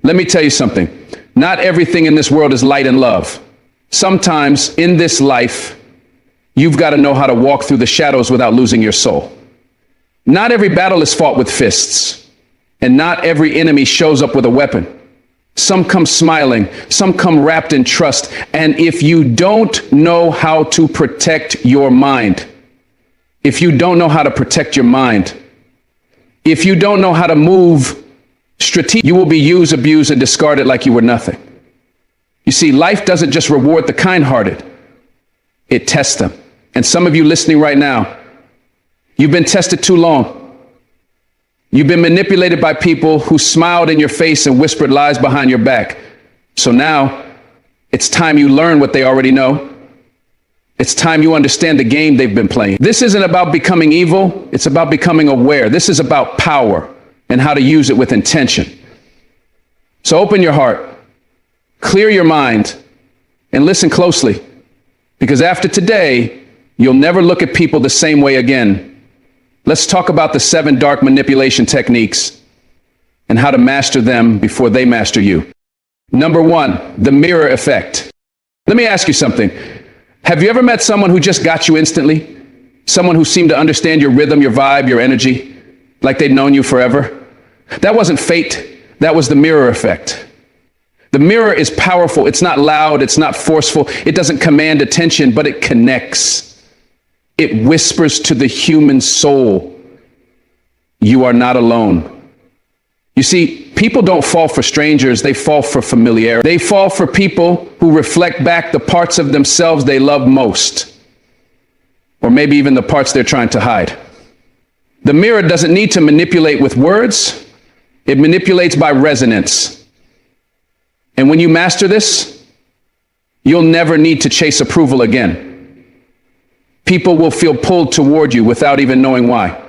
Let me tell you something. Not everything in this world is light and love. Sometimes in this life, you've got to know how to walk through the shadows without losing your soul. Not every battle is fought with fists, and not every enemy shows up with a weapon. Some come smiling, some come wrapped in trust. And if you don't know how to protect your mind, if you don't know how to protect your mind, if you don't know how to move strategically, you will be used, abused, and discarded like you were nothing. You see, life doesn't just reward the kind-hearted, it tests them. And some of you listening right now, you've been tested too long. You've been manipulated by people who smiled in your face and whispered lies behind your back. So now it's time you learn what they already know. It's time you understand the game they've been playing. This isn't about becoming evil. It's about becoming aware. This is about power and how to use it with intention. So open your heart, clear your mind, and listen closely, because after today, you'll never look at people the same way again. Let's talk about the 7 dark manipulation techniques and how to master them before they master you. Number 1, the mirror effect. Let me ask you something. Have you ever met someone who just got you instantly? Someone who seemed to understand your rhythm, your vibe, your energy, like they'd known you forever? That wasn't fate. That was the mirror effect. The mirror is powerful. It's not loud. It's not forceful. It doesn't command attention, but it connects. It whispers to the human soul, you are not alone. You see, people don't fall for strangers. They fall for familiarity. They fall for people who reflect back the parts of themselves they love most, or maybe even the parts they're trying to hide. The mirror doesn't need to manipulate with words. It manipulates by resonance. And when you master this, you'll never need to chase approval again. People will feel pulled toward you without even knowing why.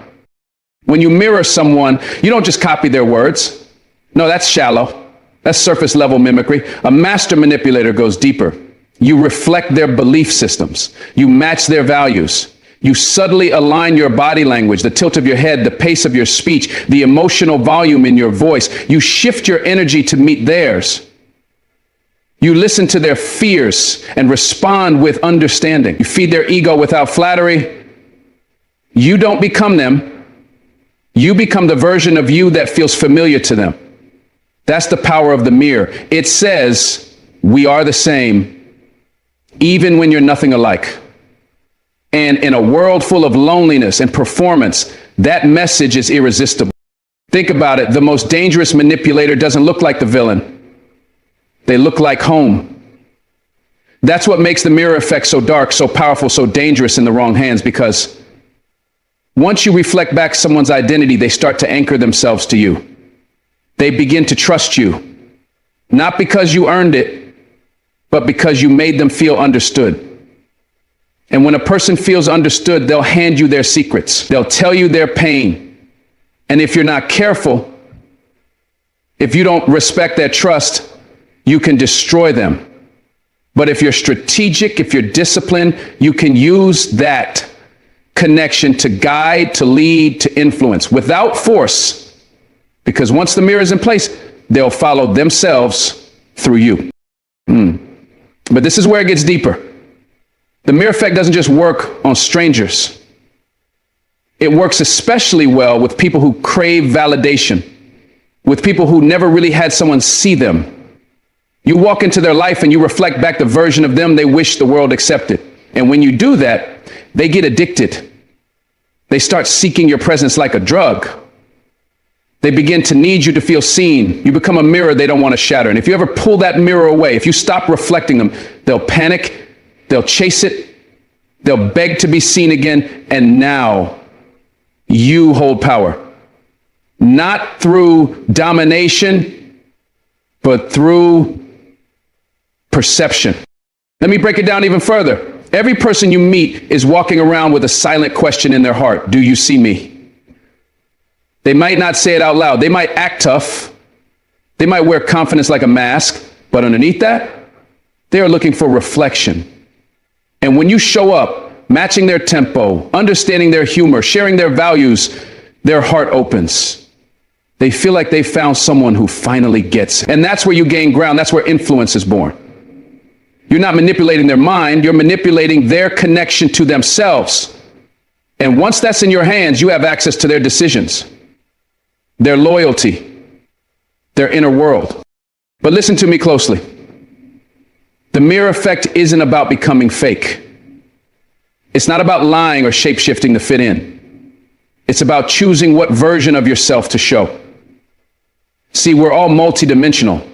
When you mirror someone, you don't just copy their words. No, that's shallow. That's surface level mimicry. A master manipulator goes deeper. You reflect their belief systems. You match their values. You subtly align your body language, the tilt of your head, the pace of your speech, the emotional volume in your voice. You shift your energy to meet theirs. You listen to their fears and respond with understanding. You feed their ego without flattery. You don't become them. You become the version of you that feels familiar to them. That's the power of the mirror. It says, we are the same, even when you're nothing alike. And in a world full of loneliness and performance, that message is irresistible. Think about it. The most dangerous manipulator doesn't look like the villain. They look like home. That's what makes the mirror effect so dark, so powerful, so dangerous in the wrong hands, because once you reflect back someone's identity, they start to anchor themselves to you. They begin to trust you, not because you earned it, but because you made them feel understood. And when a person feels understood, they'll hand you their secrets. They'll tell you their pain. And if you're not careful, if you don't respect their trust, you can destroy them. But if you're strategic, if you're disciplined, you can use that connection to guide, to lead, to influence without force. Because once the mirror is in place, they'll follow themselves through you. But this is where it gets deeper. The mirror effect doesn't just work on strangers. It works especially well with people who crave validation, with people who never really had someone see them. You walk into their life and you reflect back the version of them they wish the world accepted. And when you do that, they get addicted. They start seeking your presence like a drug. They begin to need you to feel seen. You become a mirror they don't want to shatter. And if you ever pull that mirror away, if you stop reflecting them, they'll panic, they'll chase it, they'll beg to be seen again. And now you hold power. Not through domination, but through perception. Let me break it down even further. Every person you meet is walking around with a silent question in their heart. Do you see me? They might not say it out loud. They might act tough. They might wear confidence like a mask, but underneath that, they are looking for reflection. And when you show up, matching their tempo, understanding their humor, sharing their values, their heart opens. They feel like they found someone who finally gets it. And that's where you gain ground. That's where influence is born. You're not manipulating their mind. You're manipulating their connection to themselves. And once that's in your hands, you have access to their decisions, their loyalty, their inner world. But listen to me closely. The mirror effect isn't about becoming fake. It's not about lying or shape-shifting to fit in. It's about choosing what version of yourself to show. See, we're all multidimensional.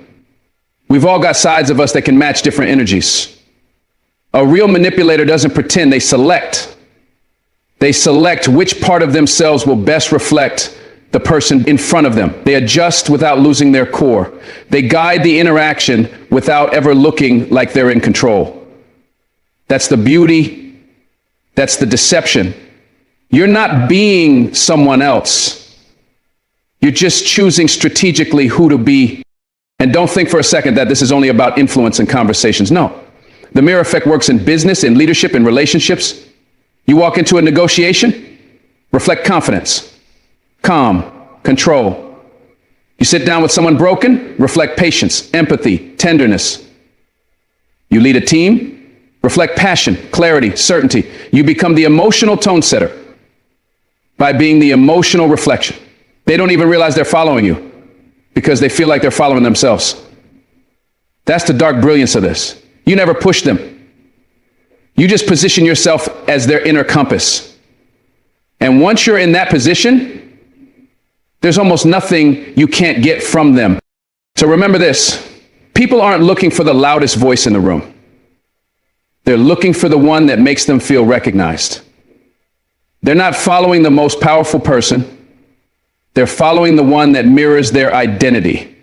We've all got sides of us that can match different energies. A real manipulator doesn't pretend, they select. They select which part of themselves will best reflect the person in front of them. They adjust without losing their core. They guide the interaction without ever looking like they're in control. That's the beauty. That's the deception. You're not being someone else. You're just choosing strategically who to be. And don't think for a second that this is only about influence and conversations. No. The mirror effect works in business, in leadership, in relationships. You walk into a negotiation, reflect confidence, calm, control. You sit down with someone broken, reflect patience, empathy, tenderness. You lead a team, reflect passion, clarity, certainty. You become the emotional tone setter by being the emotional reflection. They don't even realize they're following you because they feel like they're following themselves. That's the dark brilliance of this. You never push them. You just position yourself as their inner compass. And once you're in that position, there's almost nothing you can't get from them. So remember this, people aren't looking for the loudest voice in the room. They're looking for the one that makes them feel recognized. They're not following the most powerful person. They're following the one that mirrors their identity.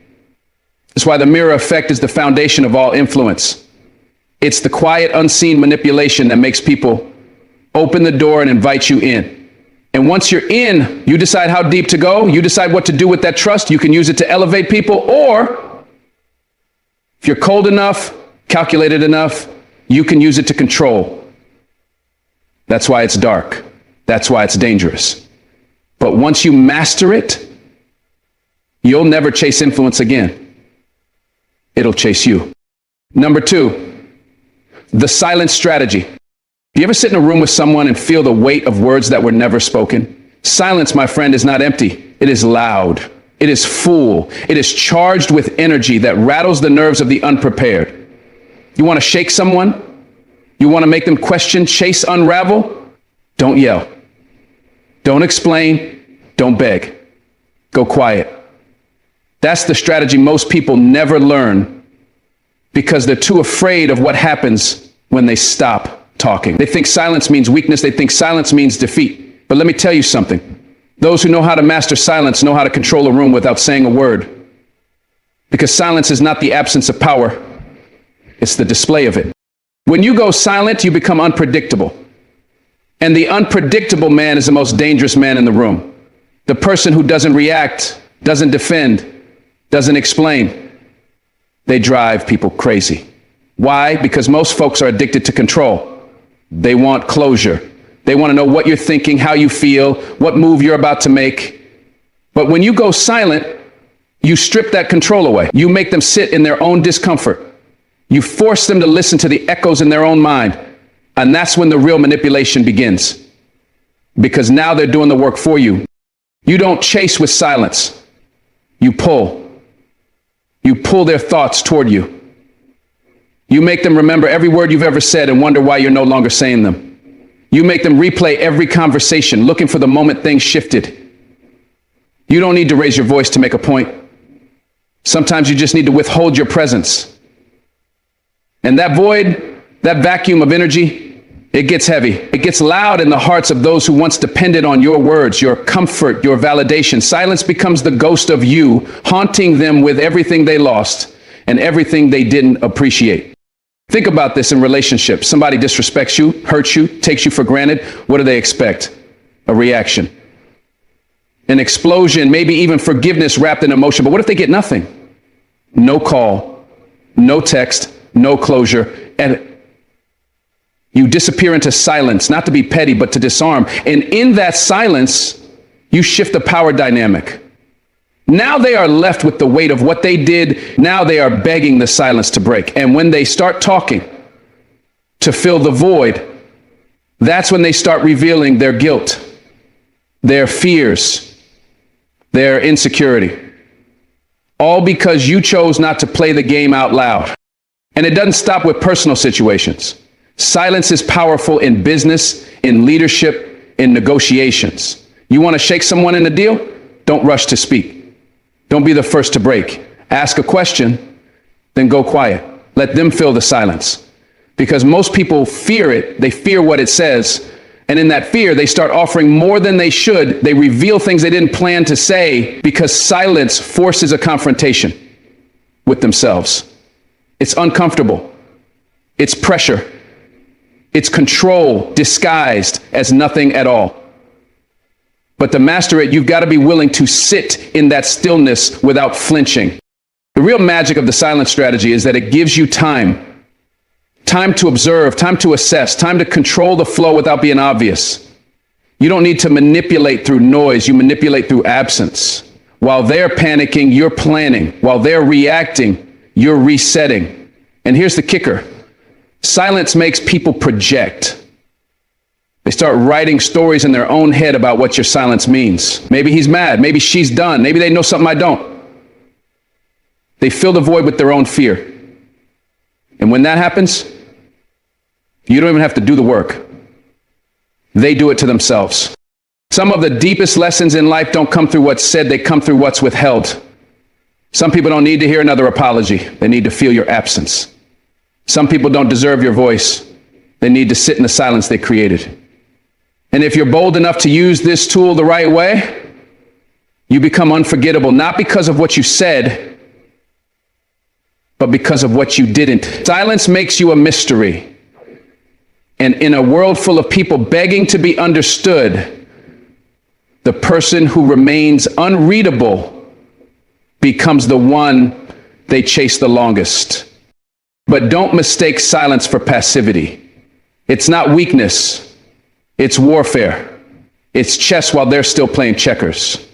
That's why the mirror effect is the foundation of all influence. It's the quiet, unseen manipulation that makes people open the door and invite you in. And once you're in, you decide how deep to go. You decide what to do with that trust. You can use it to elevate people, or if you're cold enough, calculated enough, you can use it to control. That's why it's dark. That's why it's dangerous. But once you master it, you'll never chase influence again. It'll chase you. Number 2, the silent strategy. Do you ever sit in a room with someone and feel the weight of words that were never spoken? Silence, my friend, is not empty. It is loud. It is full. It is charged with energy that rattles the nerves of the unprepared. You want to shake someone? You want to make them question, chase, unravel? Don't yell. Don't explain. Don't beg. Go quiet. That's the strategy most people never learn because they're too afraid of what happens when they stop talking. They think silence means weakness. They think silence means defeat. But let me tell you something. Those who know how to master silence know how to control a room without saying a word. Because silence is not the absence of power. It's the display of it. When you go silent, you become unpredictable. And the unpredictable man is the most dangerous man in the room. The person who doesn't react, doesn't defend, doesn't explain. They drive people crazy. Why? Because most folks are addicted to control. They want closure. They want to know what you're thinking, how you feel, what move you're about to make. But when you go silent, you strip that control away. You make them sit in their own discomfort. You force them to listen to the echoes in their own mind. And that's when the real manipulation begins. Because now they're doing the work for you. You don't chase with silence. You pull. You pull their thoughts toward you. You make them remember every word you've ever said and wonder why you're no longer saying them. You make them replay every conversation, looking for the moment things shifted. You don't need to raise your voice to make a point. Sometimes you just need to withhold your presence. And that void, that vacuum of energy, it gets heavy. It gets loud in the hearts of those who once depended on your words, your comfort, your validation. Silence becomes the ghost of you, haunting them with everything they lost and everything they didn't appreciate. Think about this in relationships. Somebody disrespects you, hurts you, takes you for granted. What do they expect? A reaction. An explosion, maybe even forgiveness wrapped in emotion. But what if they get nothing? No call, no text, no closure, and you disappear into silence, not to be petty, but to disarm. And in that silence, you shift the power dynamic. Now they are left with the weight of what they did. Now they are begging the silence to break. And when they start talking to fill the void, that's when they start revealing their guilt, their fears, their insecurity. All because you chose not to play the game out loud. And it doesn't stop with personal situations. Silence is powerful in business, in leadership, in negotiations. You want to shake someone in a deal? Don't rush to speak. Don't be the first to break. Ask a question, then go quiet. Let them fill the silence. Because most people fear it. They fear what it says. And in that fear, they start offering more than they should. They reveal things they didn't plan to say because silence forces a confrontation with themselves. It's uncomfortable. It's pressure. It's control disguised as nothing at all. But to master it, you've got to be willing to sit in that stillness without flinching. The real magic of the silence strategy is that it gives you time. Time to observe, time to assess, time to control the flow without being obvious. You don't need to manipulate through noise. You manipulate through absence. While they're panicking, you're planning. While they're reacting, you're resetting. And here's the kicker. Silence makes people project. They start writing stories in their own head about what your silence means. Maybe he's mad. Maybe she's done. Maybe they know something I don't. They fill the void with their own fear. And when that happens, you don't even have to do the work. They do it to themselves. Some of the deepest lessons in life don't come through what's said. They come through what's withheld. Some people don't need to hear another apology. They need to feel your absence. Some people don't deserve your voice. They need to sit in the silence they created. And if you're bold enough to use this tool the right way, you become unforgettable, not because of what you said, but because of what you didn't. Silence makes you a mystery. And in a world full of people begging to be understood, the person who remains unreadable becomes the one they chase the longest. But don't mistake silence for passivity. It's not weakness. It's warfare. It's chess while they're still playing checkers.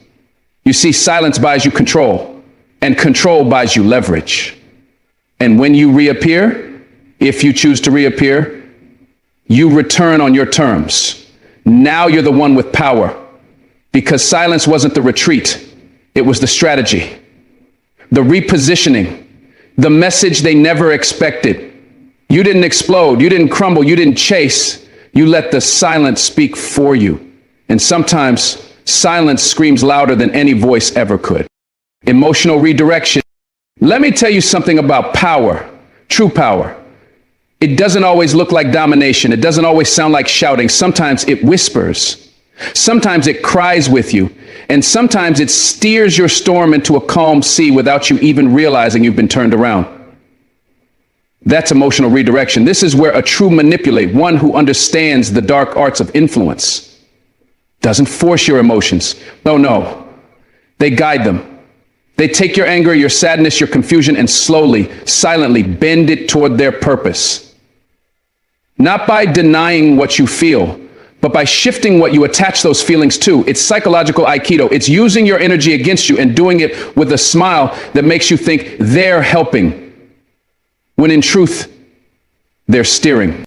You see, silence buys you control, and control buys you leverage. And when you reappear, if you choose to reappear, you return on your terms. Now you're the one with power, because silence wasn't the retreat. It was the strategy, the repositioning, the message they never expected. You didn't explode. You didn't crumble. You didn't chase. You let the silence speak for you. And sometimes silence screams louder than any voice ever could. Emotional redirection. Let me tell you something about power, true power. It doesn't always look like domination. It doesn't always sound like shouting. Sometimes it whispers. Sometimes it cries with you. And sometimes it steers your storm into a calm sea without you even realizing you've been turned around. That's emotional redirection. This is where a true manipulator, one who understands the dark arts of influence, doesn't force your emotions. No. They guide them. They take your anger, your sadness, your confusion, and slowly, silently bend it toward their purpose. Not by denying what you feel, but by shifting what you attach those feelings to. It's psychological Aikido. It's using your energy against you and doing it with a smile that makes you think they're helping, when in truth, they're steering.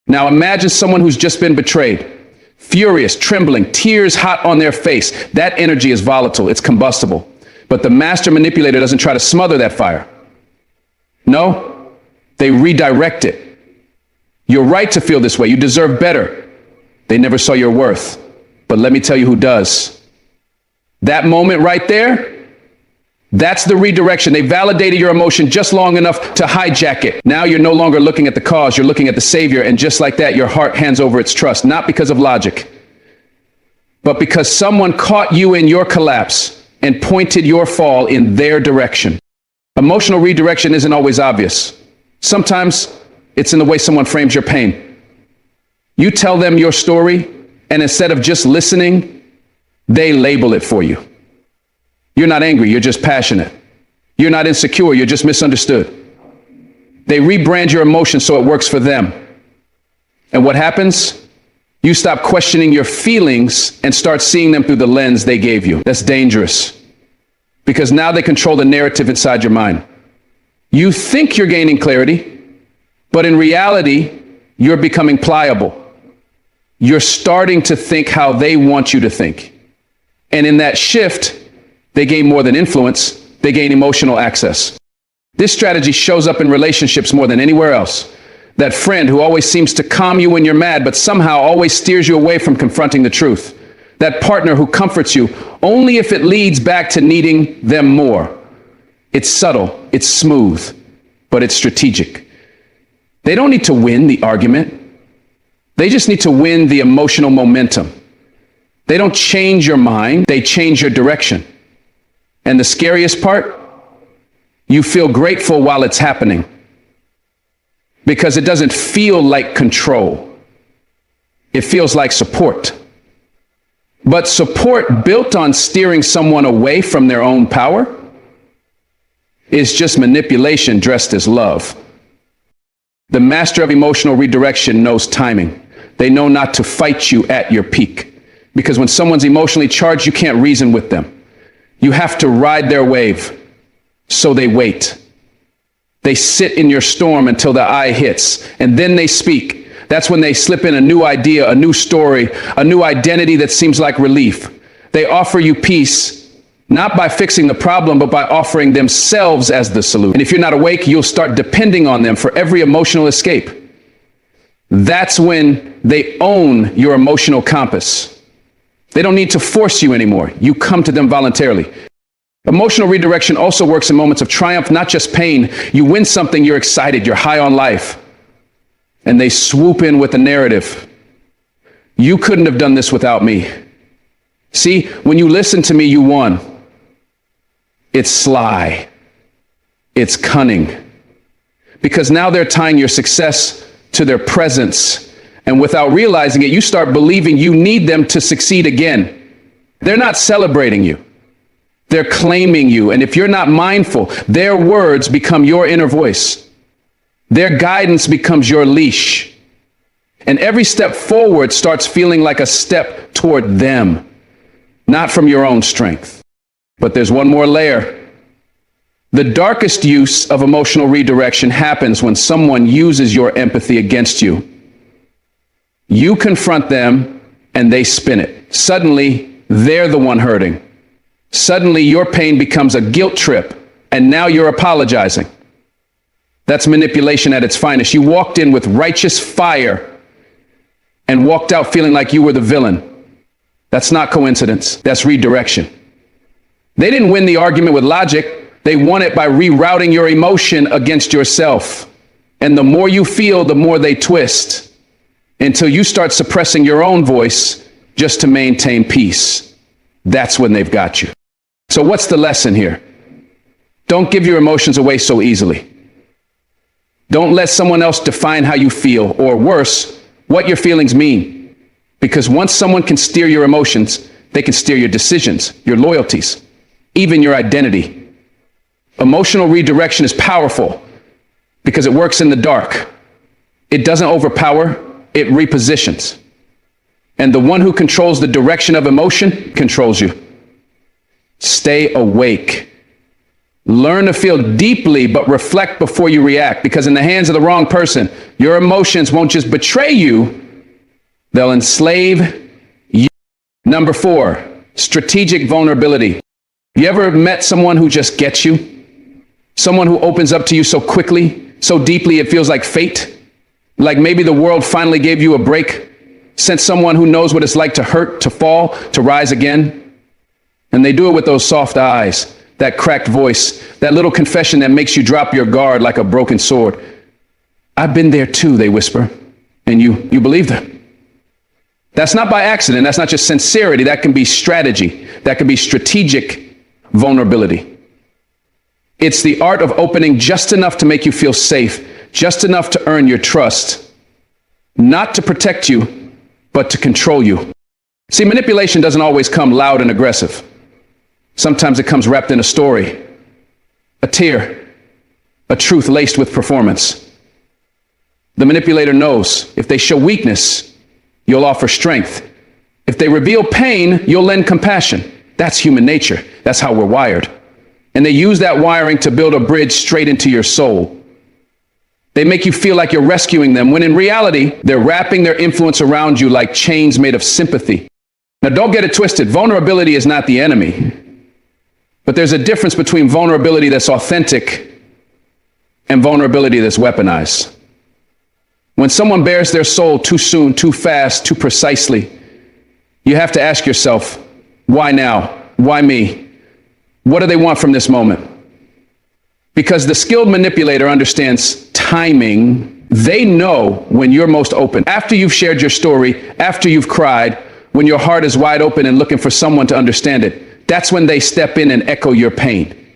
Now imagine someone who's just been betrayed, furious, trembling, tears hot on their face. That energy is volatile, it's combustible. But the master manipulator doesn't try to smother that fire. No, they redirect it. You're right to feel this way. You deserve better. They never saw your worth. But let me tell you who does. That moment right there, that's the redirection. They validated your emotion just long enough to hijack it. Now you're no longer looking at the cause, you're looking at the savior. And just like that, your heart hands over its trust, not because of logic, but because someone caught you in your collapse and pointed your fall in their direction. Emotional redirection isn't always obvious. Sometimes it's in the way someone frames your pain. You tell them your story, and instead of just listening, they label it for you. You're not angry, you're just passionate. You're not insecure, you're just misunderstood. They rebrand your emotions so it works for them. And what happens? You stop questioning your feelings and start seeing them through the lens they gave you. That's dangerous. because now they control the narrative inside your mind. You think you're gaining clarity, but in reality, you're becoming pliable. You're starting to think how they want you to think. And in that shift, they gain more than influence, they gain emotional access. This strategy shows up in relationships more than anywhere else. That friend who always seems to calm you when you're mad, but somehow always steers you away from confronting the truth. That partner who comforts you only if it leads back to needing them more. It's subtle, it's smooth, but it's strategic. They don't need to win the argument. They just need to win the emotional momentum. They don't change your mind, they change your direction. And the scariest part, you feel grateful while it's happening, because it doesn't feel like control. It feels like support. But support built on steering someone away from their own power is just manipulation dressed as love. The master of emotional redirection knows timing. They know not to fight you at your peak. Because when someone's emotionally charged, you can't reason with them. You have to ride their wave. So they wait. They sit in your storm until the eye hits, and then they speak. That's when they slip in a new idea, a new story, a new identity that seems like relief. They offer you peace, not by fixing the problem, but by offering themselves as the solution. And if you're not awake, you'll start depending on them for every emotional escape. That's when they own your emotional compass. They don't need to force you anymore. You come to them voluntarily. Emotional redirection also works in moments of triumph, not just pain. You win something, you're excited, you're high on life. And they swoop in with a narrative. You couldn't have done this without me. See, when you listen to me, you won. It's sly. It's cunning. Because now they're tying your success to their presence. And without realizing it, you start believing you need them to succeed again. They're not celebrating you. They're claiming you. And if you're not mindful, their words become your inner voice. Their guidance becomes your leash. And every step forward starts feeling like a step toward them, not from your own strength. But there's one more layer. The darkest use of emotional redirection happens when someone uses your empathy against you. You confront them and they spin it. Suddenly, they're the one hurting. Suddenly, your pain becomes a guilt trip, and now you're apologizing. That's manipulation at its finest. You walked in with righteous fire and walked out feeling like you were the villain. That's not coincidence. That's redirection. They didn't win the argument with logic. They won it by rerouting your emotion against yourself. And the more you feel, the more they twist, until you start suppressing your own voice just to maintain peace. That's when they've got you. So what's the lesson here? Don't give your emotions away so easily. Don't let someone else define how you feel, or worse, what your feelings mean. Because once someone can steer your emotions, they can steer your decisions, your loyalties, even your identity. Emotional redirection is powerful because it works in the dark. It doesn't overpower, it repositions. And the one who controls the direction of emotion controls you. Stay awake. Learn to feel deeply, but reflect before you react, because in the hands of the wrong person, your emotions won't just betray you, they'll enslave you. Number 4, strategic vulnerability. You ever met someone who just gets you? Someone who opens up to you so quickly, so deeply it feels like fate? Like maybe the world finally gave you a break, sent someone who knows what it's like to hurt, to fall, to rise again. And they do it with those soft eyes, that cracked voice, that little confession that makes you drop your guard like a broken sword. I've been there too, they whisper, and you believe them. That's not by accident. That's not just sincerity. That can be strategy. That can be strategic vulnerability. It's the art of opening just enough to make you feel safe, just enough to earn your trust, not to protect you, but to control you. See, manipulation doesn't always come loud and aggressive. Sometimes it comes wrapped in a story, a tear, a truth laced with performance. The manipulator knows if they show weakness, you'll offer strength. If they reveal pain, you'll lend compassion. That's human nature. That's how we're wired. And they use that wiring to build a bridge straight into your soul. They make you feel like you're rescuing them, when in reality, they're wrapping their influence around you like chains made of sympathy. Now, don't get it twisted. Vulnerability is not the enemy. But there's a difference between vulnerability that's authentic and vulnerability that's weaponized. When someone bears their soul too soon, too fast, too precisely, you have to ask yourself, why now? Why me? What do they want from this moment? Because the skilled manipulator understands timing. They know when you're most open. After you've shared your story, after you've cried, when your heart is wide open and looking for someone to understand it, that's when they step in and echo your pain.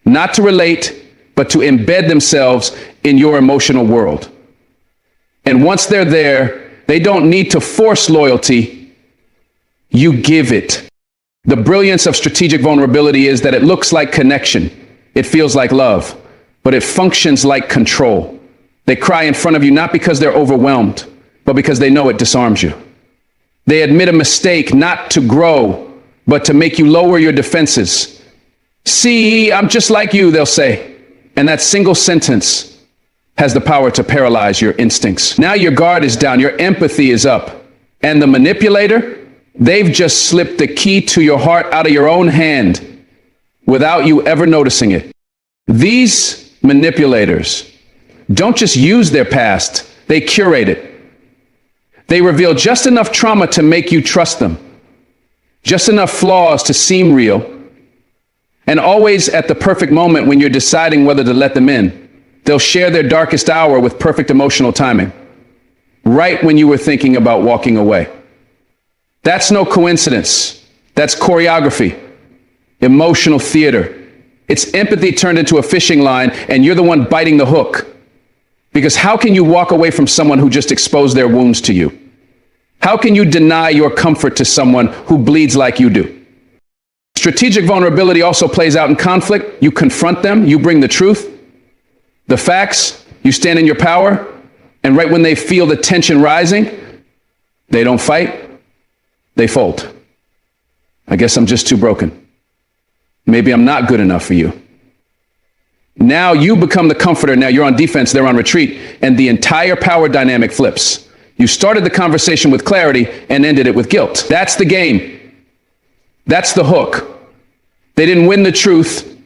Not to relate, but to embed themselves in your emotional world. And once they're there, they don't need to force loyalty. You give it. The brilliance of strategic vulnerability is that it looks like connection. It feels like love, but it functions like control. They cry in front of you not because they're overwhelmed, but because they know it disarms you. They admit a mistake not to grow, but to make you lower your defenses. See, I'm just like you, they'll say. And that single sentence has the power to paralyze your instincts. Now your guard is down, your empathy is up. And the manipulator, they've just slipped the key to your heart out of your own hand without you ever noticing it. These manipulators don't just use their past, they curate it. They reveal just enough trauma to make you trust them, just enough flaws to seem real, and always at the perfect moment when you're deciding whether to let them in, they'll share their darkest hour with perfect emotional timing, right when you were thinking about walking away. That's no coincidence. That's choreography, emotional theater. It's empathy turned into a fishing line, and you're the one biting the hook. Because how can you walk away from someone who just exposed their wounds to you? How can you deny your comfort to someone who bleeds like you do? Strategic vulnerability also plays out in conflict. You confront them, you bring the truth, the facts, you stand in your power, and right when they feel the tension rising, they don't fight, they fold. I guess I'm just too broken. Maybe I'm not good enough for you. Now you become the comforter. Now you're on defense, they're on retreat, and the entire power dynamic flips. You started the conversation with clarity and ended it with guilt. That's the game. That's the hook. They didn't win the truth.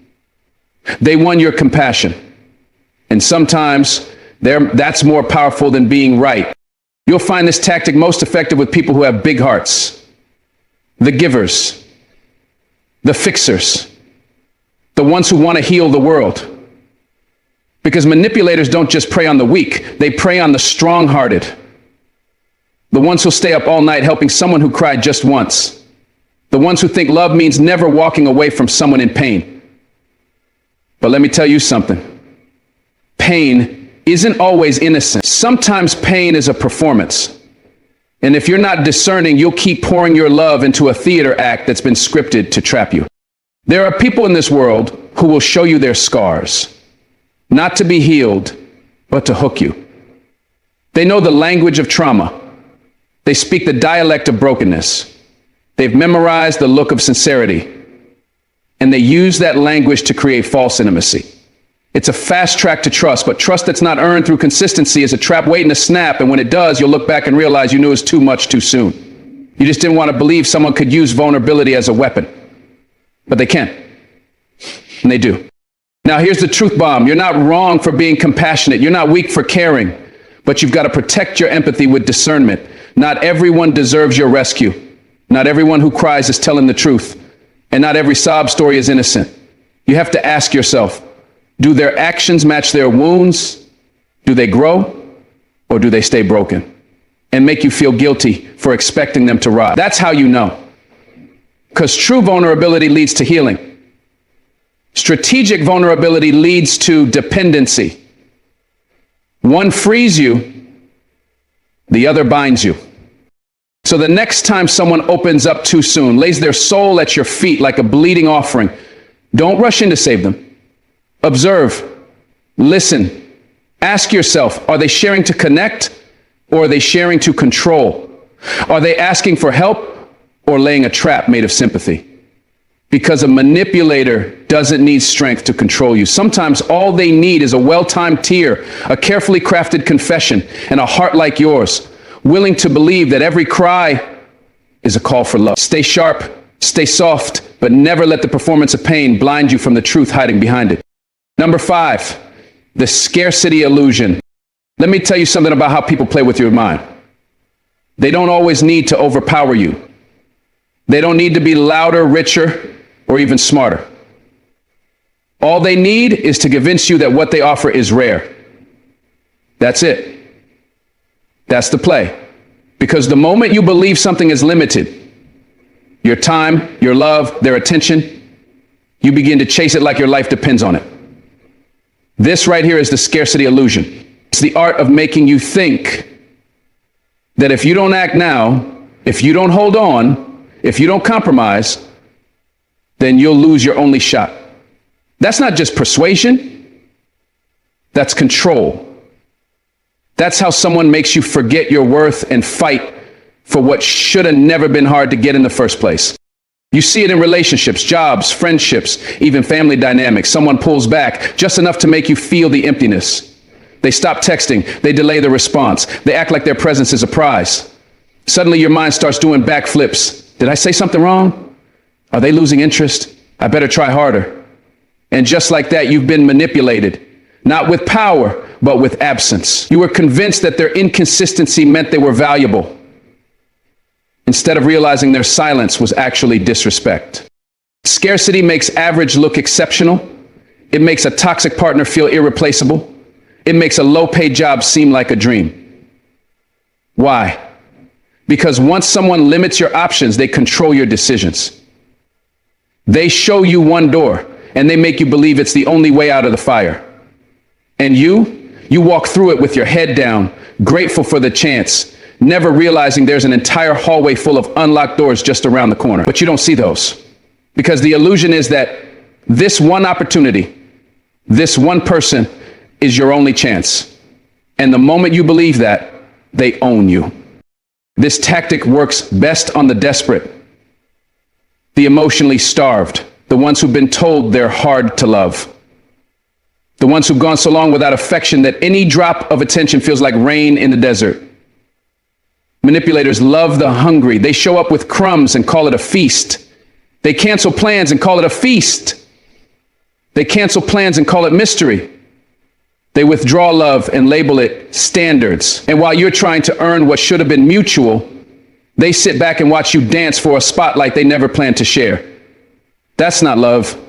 They won your compassion. And sometimes that's more powerful than being right. You'll find this tactic most effective with people who have big hearts. The givers, the fixers, the ones who want to heal the world. Because manipulators don't just prey on the weak, they prey on the strong-hearted. The ones who'll stay up all night helping someone who cried just once. The ones who think love means never walking away from someone in pain. But let me tell you something. Pain isn't always innocent. Sometimes pain is a performance. And if you're not discerning, you'll keep pouring your love into a theater act that's been scripted to trap you. There are people in this world who will show you their scars, not to be healed, but to hook you. They know the language of trauma. They speak the dialect of brokenness. They've memorized the look of sincerity, and they use that language to create false intimacy. It's a fast track to trust, but trust that's not earned through consistency is a trap waiting to snap, and when it does, you'll look back and realize you knew it was too much too soon. You just didn't want to believe someone could use vulnerability as a weapon, but they can, and they do. Now here's the truth bomb. You're not wrong for being compassionate. You're not weak for caring, but you've got to protect your empathy with discernment. Not everyone deserves your rescue. Not everyone who cries is telling the truth, and not every sob story is innocent. You have to ask yourself, do their actions match their wounds? Do they grow, or do they stay broken? And make you feel guilty for expecting them to rise. That's how you know. Because true vulnerability leads to healing. Strategic vulnerability leads to dependency. One frees you, the other binds you. So the next time someone opens up too soon, lays their soul at your feet like a bleeding offering, don't rush in to save them. Observe, listen, ask yourself, are they sharing to connect, or are they sharing to control? Are they asking for help or laying a trap made of sympathy? Because a manipulator doesn't need strength to control you. Sometimes all they need is a well-timed tear, a carefully crafted confession, and a heart like yours, willing to believe that every cry is a call for love. Stay sharp, stay soft, but never let the performance of pain blind you from the truth hiding behind it. Number 5, the scarcity illusion. Let me tell you something about how people play with your mind. They don't always need to overpower you. They don't need to be louder, richer, or even smarter. All they need is to convince you that what they offer is rare. That's it. That's the play. Because the moment you believe something is limited, your time, your love, their attention, you begin to chase it like your life depends on it. This right here is the scarcity illusion. It's the art of making you think that if you don't act now, if you don't hold on, if you don't compromise, then you'll lose your only shot. That's not just persuasion. That's control. That's how someone makes you forget your worth and fight for what should have never been hard to get in the first place. You see it in relationships, jobs, friendships, even family dynamics. Someone pulls back just enough to make you feel the emptiness. They stop texting. They delay the response. They act like their presence is a prize. Suddenly your mind starts doing backflips. Did I say something wrong? Are they losing interest? I better try harder. And just like that, you've been manipulated, not with power, but with absence. You were convinced that their inconsistency meant they were valuable, instead of realizing their silence was actually disrespect. Scarcity makes average look exceptional. It makes a toxic partner feel irreplaceable. It makes a low-paid job seem like a dream. Why? Because once someone limits your options, they control your decisions. They show you one door, and they make you believe it's the only way out of the fire. And you walk through it with your head down, grateful for the chance, never realizing there's an entire hallway full of unlocked doors just around the corner. But you don't see those, because the illusion is that this one opportunity, this one person is your only chance. And the moment you believe that, they own you. This tactic works best on the desperate, the emotionally starved, the ones who've been told they're hard to love, the ones who've gone so long without affection that any drop of attention feels like rain in the desert. Manipulators love the hungry. They show up with crumbs and call it a feast. They cancel plans and call it a feast. They cancel plans and call it mystery. They withdraw love and label it standards. And while you're trying to earn what should have been mutual, they sit back and watch you dance for a spotlight they never planned to share. That's not love.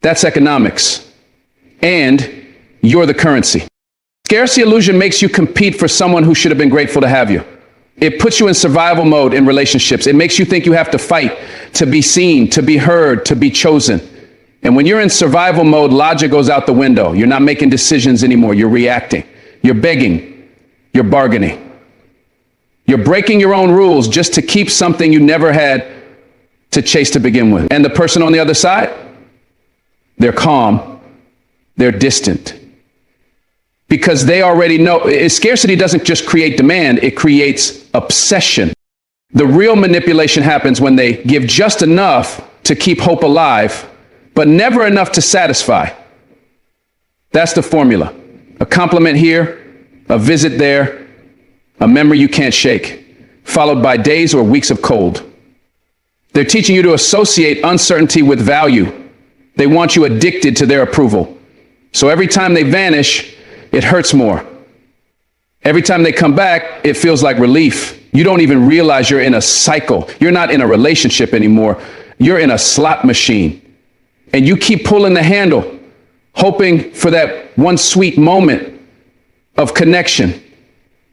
That's economics. And you're the currency. Scarcity illusion makes you compete for someone who should have been grateful to have you. It puts you in survival mode in relationships. It makes you think you have to fight to be seen, to be heard, to be chosen. And when you're in survival mode, logic goes out the window. You're not making decisions anymore. You're reacting. You're begging. You're bargaining. You're breaking your own rules just to keep something you never had to chase to begin with. And the person on the other side, they're calm. They're distant. Because they already know. Scarcity doesn't just create demand, it creates obsession. The real manipulation happens when they give just enough to keep hope alive, but never enough to satisfy. That's the formula. A compliment here, a visit there, a memory you can't shake, followed by days or weeks of cold. They're teaching you to associate uncertainty with value. They want you addicted to their approval. So every time they vanish, it hurts more. Every time they come back, it feels like relief. You don't even realize you're in a cycle. You're not in a relationship anymore. You're in a slot machine. And you keep pulling the handle, hoping for that one sweet moment of connection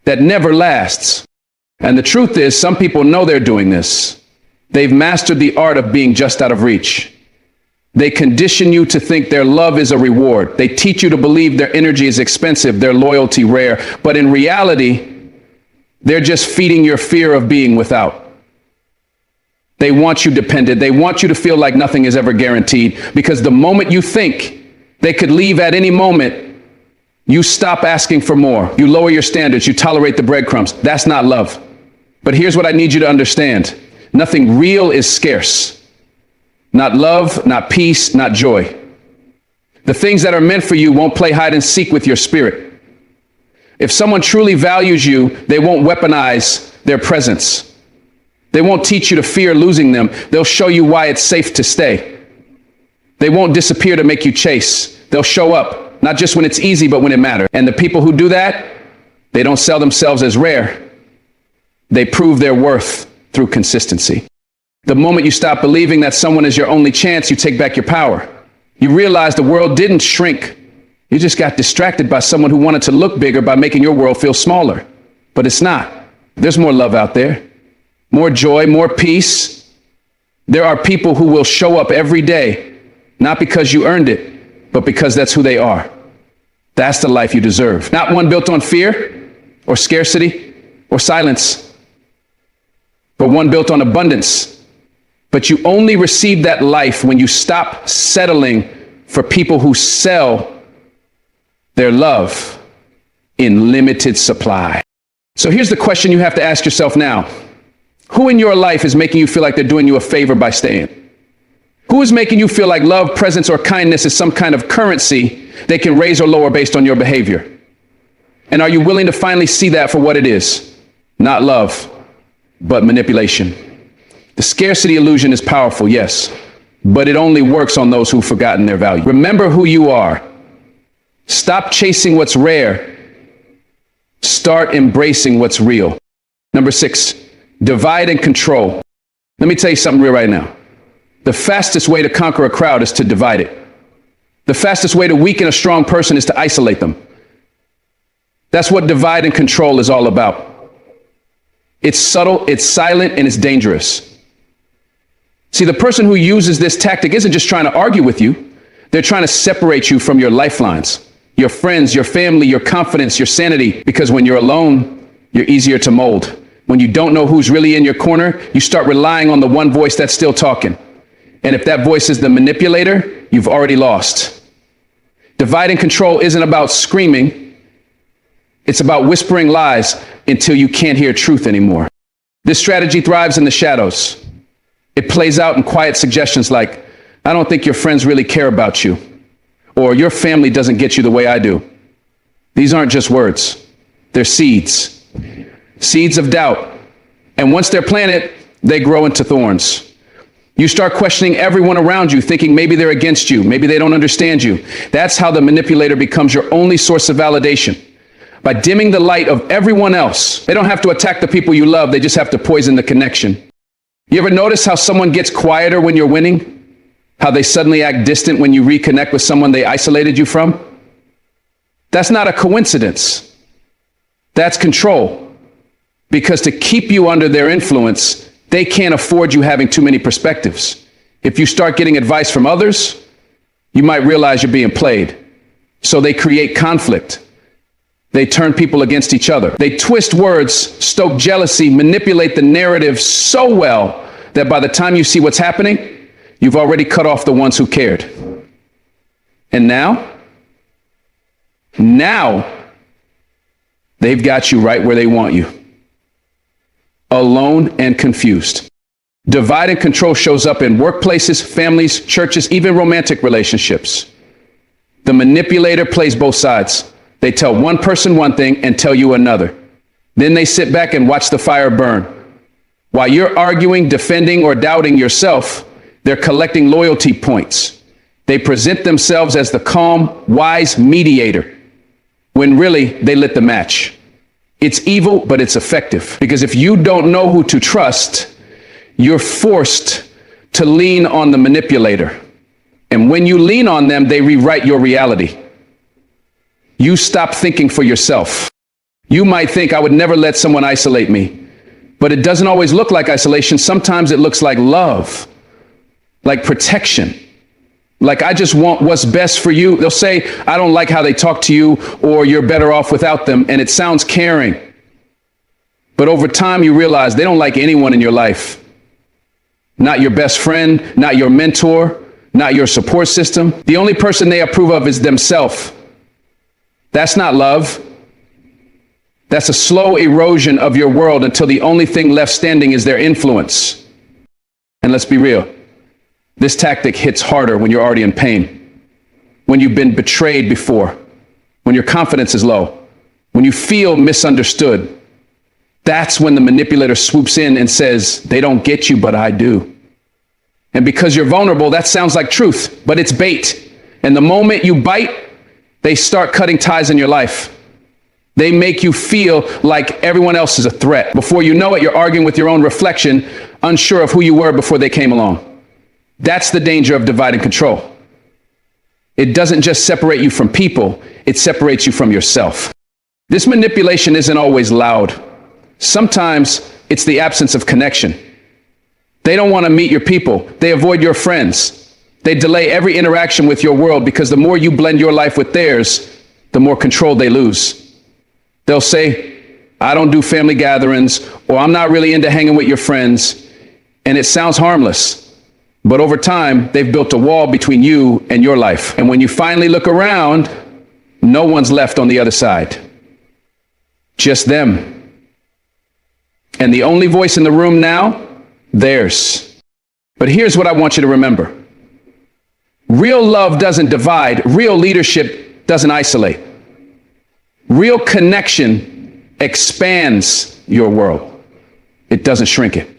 that never lasts. And the truth is, some people know they're doing this. They've mastered the art of being just out of reach. They condition you to think their love is a reward. They teach you to believe their energy is expensive, their loyalty rare. But in reality, they're just feeding your fear of being without. They want you dependent. They want you to feel like nothing is ever guaranteed, because the moment you think they could leave at any moment, you stop asking for more. You lower your standards. You tolerate the breadcrumbs. That's not love. But here's what I need you to understand. Nothing real is scarce. Not love, not peace, not joy. The things that are meant for you won't play hide and seek with your spirit. If someone truly values you, they won't weaponize their presence. They won't teach you to fear losing them. They'll show you why it's safe to stay. They won't disappear to make you chase. They'll show up, not just when it's easy, but when it matters. And the people who do that, they don't sell themselves as rare. They prove their worth through consistency. The moment you stop believing that someone is your only chance, you take back your power. You realize the world didn't shrink. You just got distracted by someone who wanted to look bigger by making your world feel smaller. But it's not. There's more love out there, more joy, more peace. There are people who will show up every day, not because you earned it, but because that's who they are. That's the life you deserve. Not one built on fear or scarcity or silence, but one built on abundance. But you only receive that life when you stop settling for people who sell their love in limited supply. So here's the question you have to ask yourself now. Who in your life is making you feel like they're doing you a favor by staying? Who is making you feel like love, presence, or kindness is some kind of currency they can raise or lower based on your behavior? And are you willing to finally see that for what it is? Not love, but manipulation. The scarcity illusion is powerful, yes, but it only works on those who've forgotten their value. Remember who you are. Stop chasing what's rare. Start embracing what's real. Number 6, divide and control. Let me tell you something real right now. The fastest way to conquer a crowd is to divide it. The fastest way to weaken a strong person is to isolate them. That's what divide and control is all about. It's subtle, it's silent, and it's dangerous. See, the person who uses this tactic isn't just trying to argue with you. They're trying to separate you from your lifelines, your friends, your family, your confidence, your sanity. Because when you're alone, you're easier to mold. When you don't know who's really in your corner, you start relying on the one voice that's still talking. And if that voice is the manipulator, you've already lost. Divide and control isn't about screaming. It's about whispering lies until you can't hear truth anymore. This strategy thrives in the shadows. It plays out in quiet suggestions like, I don't think your friends really care about you, or your family doesn't get you the way I do. These aren't just words. They're seeds. Seeds of doubt. And once they're planted, they grow into thorns. You start questioning everyone around you, thinking maybe they're against you, maybe they don't understand you. That's how the manipulator becomes your only source of validation. By dimming the light of everyone else. They don't have to attack the people you love, they just have to poison the connection. You ever notice how someone gets quieter when you're winning? How they suddenly act distant when you reconnect with someone they isolated you from? That's not a coincidence. That's control. Because to keep you under their influence, they can't afford you having too many perspectives. If you start getting advice from others, you might realize you're being played. So they create conflict. They turn people against each other. They twist words, stoke jealousy, manipulate the narrative so well that by the time you see what's happening, you've already cut off the ones who cared. And now, they've got you right where they want you. Alone and confused. Divide and control shows up in workplaces, families, churches, even romantic relationships. The manipulator plays both sides. They tell one person one thing and tell you another. Then they sit back and watch the fire burn. While you're arguing, defending, or doubting yourself, they're collecting loyalty points. They present themselves as the calm, wise mediator, when really they lit the match. It's evil, but it's effective. Because if you don't know who to trust, you're forced to lean on the manipulator. And when you lean on them, they rewrite your reality. You stop thinking for yourself. You might think, I would never let someone isolate me. But it doesn't always look like isolation. Sometimes it looks like love, like protection. Like, I just want what's best for you. They'll say, I don't like how they talk to you, or you're better off without them. And it sounds caring. But over time, you realize they don't like anyone in your life. Not your best friend, not your mentor, not your support system. The only person they approve of is themselves. That's not love. That's a slow erosion of your world until the only thing left standing is their influence. And let's be real. This tactic hits harder when you're already in pain, when you've been betrayed before, when your confidence is low, when you feel misunderstood. That's when the manipulator swoops in and says, they don't get you, but I do. And because you're vulnerable, that sounds like truth, but it's bait. And the moment you bite, they start cutting ties in your life. They make you feel like everyone else is a threat. Before you know it, you're arguing with your own reflection, unsure of who you were before they came along. That's the danger of divide and control. It doesn't just separate you from people, it separates you from yourself. This manipulation isn't always loud. Sometimes it's the absence of connection. They don't want to meet your people. They avoid your friends. They delay every interaction with your world because the more you blend your life with theirs, the more control they lose. They'll say, I don't do family gatherings, or I'm not really into hanging with your friends. And it sounds harmless, but over time, they've built a wall between you and your life. And when you finally look around, no one's left on the other side. Just them. And the only voice in the room now, theirs. But here's what I want you to remember. Real love doesn't divide. Real leadership doesn't isolate. Real connection expands your world. It doesn't shrink it.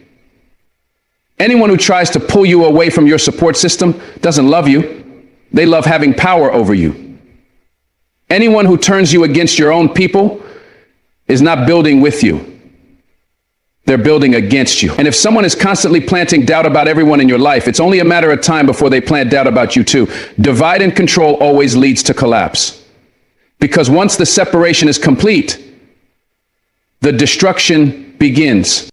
Anyone who tries to pull you away from your support system doesn't love you. They love having power over you. Anyone who turns you against your own people is not building with you. They're building against you. And if someone is constantly planting doubt about everyone in your life, it's only a matter of time before they plant doubt about you too. Divide and control always leads to collapse. Because once the separation is complete, the destruction begins.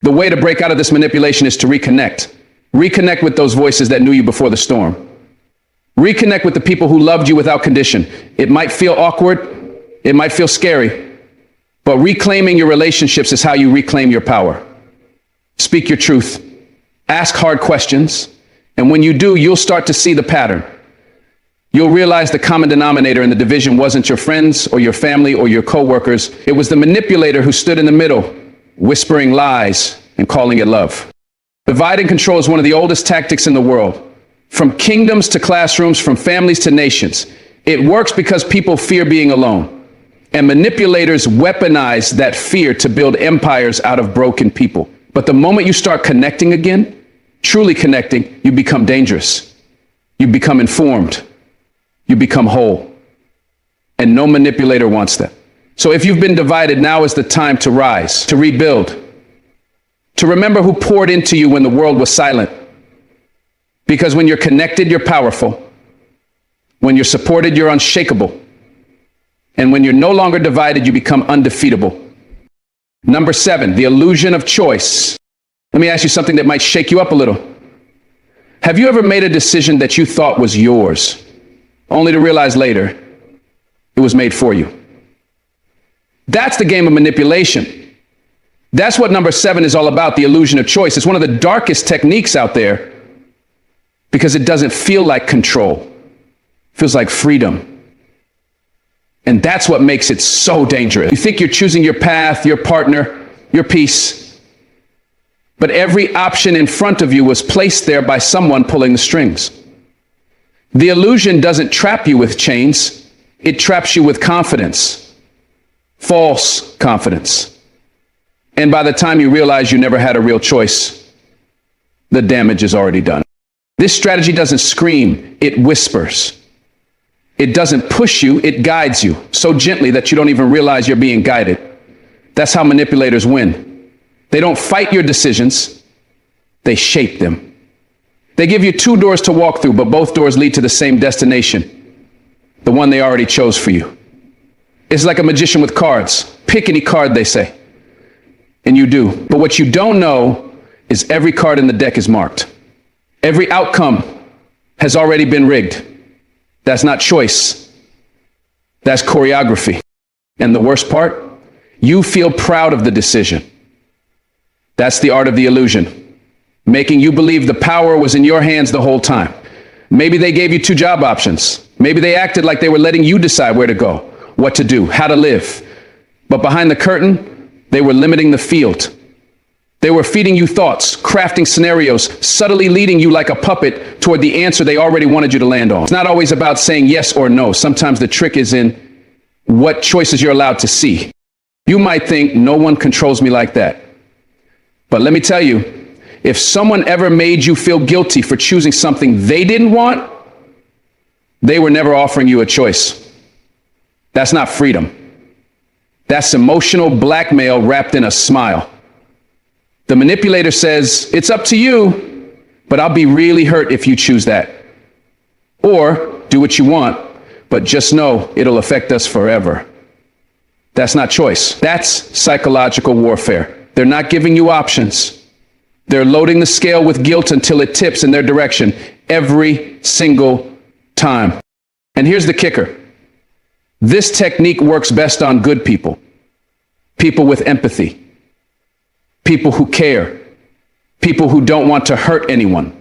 The way to break out of this manipulation is to reconnect. Reconnect with those voices that knew you before the storm. Reconnect with the people who loved you without condition. It might feel awkward. It might feel scary. But reclaiming your relationships is how you reclaim your power. Speak your truth. Ask hard questions. And when you do, you'll start to see the pattern. You'll realize the common denominator in the division wasn't your friends or your family or your coworkers. It was the manipulator who stood in the middle, whispering lies and calling it love. Divide and control is one of the oldest tactics in the world. From kingdoms to classrooms, from families to nations. It works because people fear being alone. And manipulators weaponize that fear to build empires out of broken people. But the moment you start connecting again, truly connecting, you become dangerous. You become informed. You become whole. And no manipulator wants that. So if you've been divided, now is the time to rise, to rebuild, to remember who poured into you when the world was silent. Because when you're connected, you're powerful. When you're supported, you're unshakable. And when you're no longer divided, you become undefeatable. Number 7, the illusion of choice. Let me ask you something that might shake you up a little. Have you ever made a decision that you thought was yours, only to realize later it was made for you? That's the game of manipulation. That's what number 7 is all about, the illusion of choice. It's one of the darkest techniques out there because it doesn't feel like control. It feels like freedom. And that's what makes it so dangerous. You think you're choosing your path, your partner, your peace. But every option in front of you was placed there by someone pulling the strings. The illusion doesn't trap you with chains. It traps you with confidence. False confidence. And by the time you realize you never had a real choice, the damage is already done. This strategy doesn't scream, it whispers. It doesn't push you, it guides you so gently that you don't even realize you're being guided. That's how manipulators win. They don't fight your decisions, they shape them. They give you 2 doors to walk through, but both doors lead to the same destination, the one they already chose for you. It's like a magician with cards. Pick any card, they say. And you do. But what you don't know is every card in the deck is marked. Every outcome has already been rigged. That's not choice. That's choreography. And the worst part, you feel proud of the decision. That's the art of the illusion, making you believe the power was in your hands the whole time. Maybe they gave you 2 job options. Maybe they acted like they were letting you decide where to go, what to do, how to live. But behind the curtain, they were limiting the field. They were feeding you thoughts, crafting scenarios, subtly leading you like a puppet toward the answer they already wanted you to land on. It's not always about saying yes or no. Sometimes the trick is in what choices you're allowed to see. You might think, no one controls me like that. But let me tell you, if someone ever made you feel guilty for choosing something they didn't want, they were never offering you a choice. That's not freedom. That's emotional blackmail wrapped in a smile. The manipulator says, it's up to you, but I'll be really hurt if you choose that. Or do what you want, but just know it'll affect us forever. That's not choice. That's psychological warfare. They're not giving you options. They're loading the scale with guilt until it tips in their direction every single time. And here's the kicker. This technique works best on good people, people with empathy, people who care, people who don't want to hurt anyone.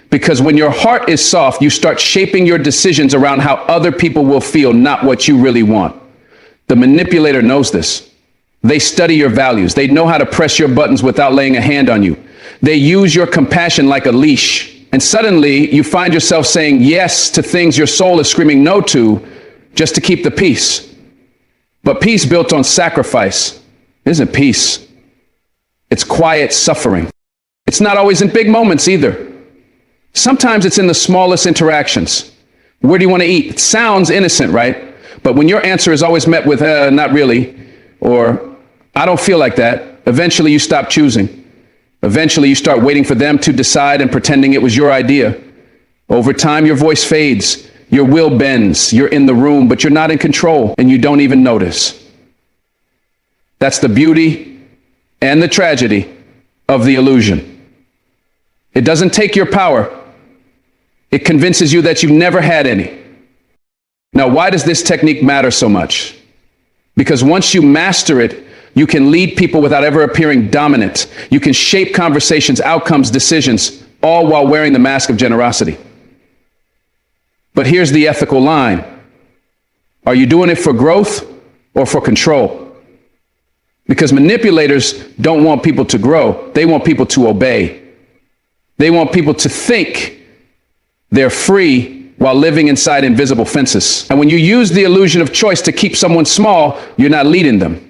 Because when your heart is soft, you start shaping your decisions around how other people will feel, not what you really want. The manipulator knows this. They study your values. They know how to press your buttons without laying a hand on you. They use your compassion like a leash. And suddenly you find yourself saying yes to things your soul is screaming no to just to keep the peace. But peace built on sacrifice isn't peace. It's quiet suffering. It's not always in big moments either. Sometimes it's in the smallest interactions. Where do you want to eat? It sounds innocent, right? But when your answer is always met with, not really, or I don't feel like that, eventually you stop choosing. Eventually you start waiting for them to decide and pretending it was your idea. Over time, your voice fades. Your will bends. You're in the room, but you're not in control, and you don't even notice. That's the beauty and the tragedy of the illusion. It doesn't take your power. It convinces you that you never had any. Now, why does this technique matter so much? Because once you master it, you can lead people without ever appearing dominant. You can shape conversations, outcomes, decisions, all while wearing the mask of generosity. But here's the ethical line. Are you doing it for growth or for control? Because manipulators don't want people to grow. They want people to obey. They want people to think they're free while living inside invisible fences. And when you use the illusion of choice to keep someone small, you're not leading them.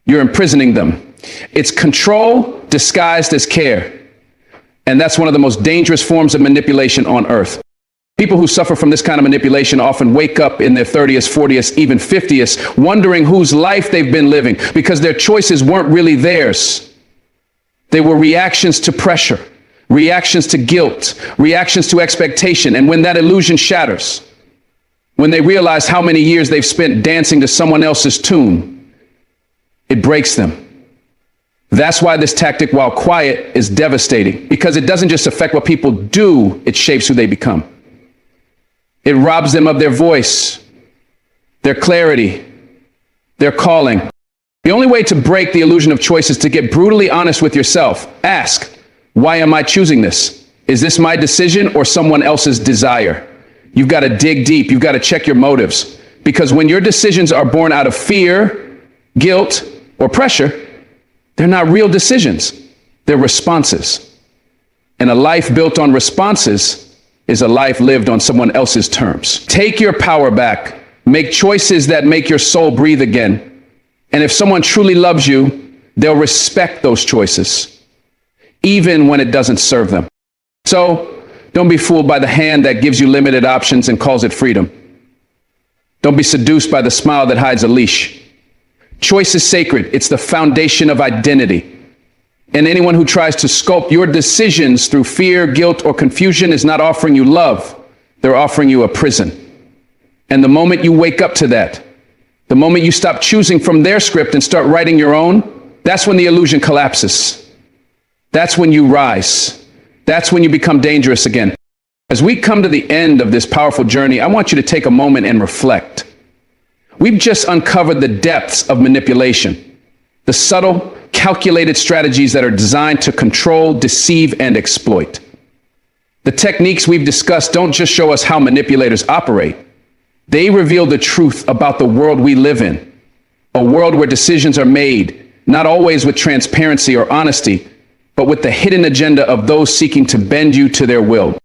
You're imprisoning them. It's control disguised as care. And that's one of the most dangerous forms of manipulation on earth. People who suffer from this kind of manipulation often wake up in their 30s, 40s, even 50s, wondering whose life they've been living because their choices weren't really theirs. They were reactions to pressure, reactions to guilt, reactions to expectation. And when that illusion shatters, when they realize how many years they've spent dancing to someone else's tune, it breaks them. That's why this tactic, while quiet, is devastating, because it doesn't just affect what people do, it shapes who they become. It robs them of their voice, their clarity, their calling. The only way to break the illusion of choice is to get brutally honest with yourself. Ask, why am I choosing this? Is this my decision or someone else's desire? You've got to dig deep. You've got to check your motives. Because when your decisions are born out of fear, guilt, or pressure, they're not real decisions. They're responses. And a life built on responses is a life lived on someone else's terms. Take your power back. Make choices that make your soul breathe again. And if someone truly loves you, they'll respect those choices, even when it doesn't serve them. So don't be fooled by the hand that gives you limited options and calls it freedom. Don't be seduced by the smile that hides a leash. Choice is sacred. It's the foundation of identity. And anyone who tries to sculpt your decisions through fear, guilt, or confusion is not offering you love. They're offering you a prison. And the moment you wake up to that, the moment you stop choosing from their script and start writing your own, that's when the illusion collapses. That's when you rise. That's when you become dangerous again. As we come to the end of this powerful journey, I want you to take a moment and reflect. We've just uncovered the depths of manipulation, the subtle, calculated strategies that are designed to control, deceive, and exploit. The techniques we've discussed don't just show us how manipulators operate. They reveal the truth about the world we live in, a world where decisions are made, not always with transparency or honesty, but with the hidden agenda of those seeking to bend you to their will.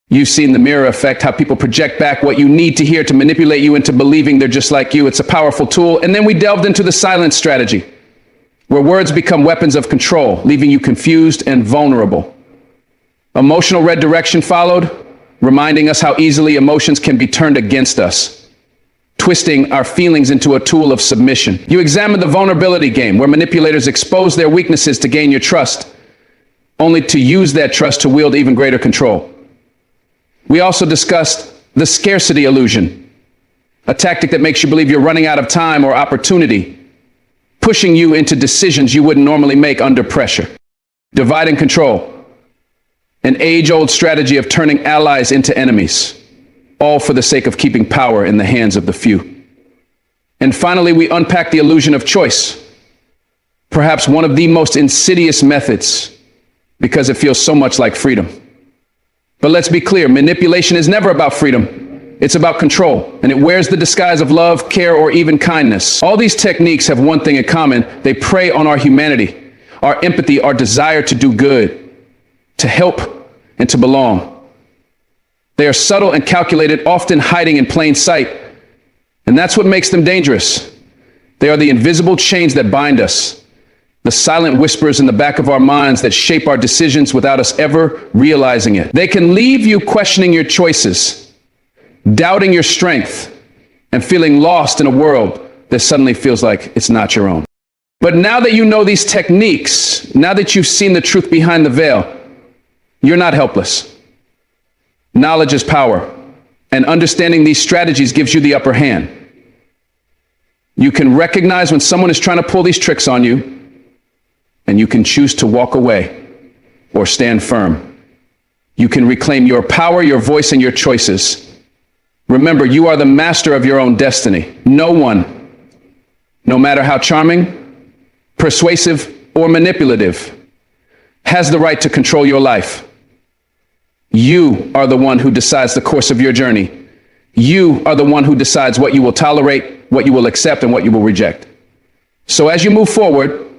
You've seen the mirror effect, how people project back what you need to hear to manipulate you into believing they're just like you. It's a powerful tool. And then we delved into the silence strategy, where words become weapons of control, leaving you confused and vulnerable. Emotional redirection followed, reminding us how easily emotions can be turned against us, twisting our feelings into a tool of submission. You examined the vulnerability game, where manipulators expose their weaknesses to gain your trust, only to use that trust to wield even greater control. We also discussed the scarcity illusion, a tactic that makes you believe you're running out of time or opportunity, pushing you into decisions you wouldn't normally make under pressure. Divide and control, an age-old strategy of turning allies into enemies, all for the sake of keeping power in the hands of the few. And finally, we unpack the illusion of choice, perhaps one of the most insidious methods, because it feels so much like freedom. But let's be clear, manipulation is never about freedom. It's about control, and it wears the disguise of love, care, or even kindness. All these techniques have one thing in common. They prey on our humanity, our empathy, our desire to do good, to help, and to belong. They are subtle and calculated, often hiding in plain sight, and that's what makes them dangerous. They are the invisible chains that bind us, the silent whispers in the back of our minds that shape our decisions without us ever realizing it. They can leave you questioning your choices, doubting your strength, and feeling lost in a world that suddenly feels like it's not your own. But now that you know these techniques, now that you've seen the truth behind the veil, you're not helpless. Knowledge is power, and understanding these strategies gives you the upper hand. You can recognize when someone is trying to pull these tricks on you, and you can choose to walk away or stand firm. You can reclaim your power, your voice, and your choices. Remember, you are the master of your own destiny. No one, no matter how charming, persuasive, or manipulative, has the right to control your life. You are the one who decides the course of your journey. You are the one who decides what you will tolerate, what you will accept, and what you will reject. So as you move forward,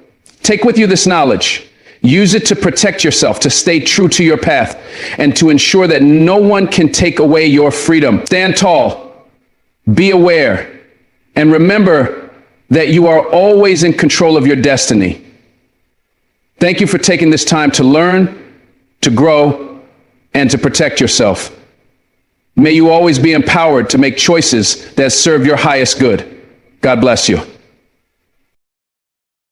take with you this knowledge. Use it to protect yourself, to stay true to your path, and to ensure that no one can take away your freedom. Stand tall, be aware, and remember that you are always in control of your destiny. Thank you for taking this time to learn, to grow, and to protect yourself. May you always be empowered to make choices that serve your highest good. God bless you.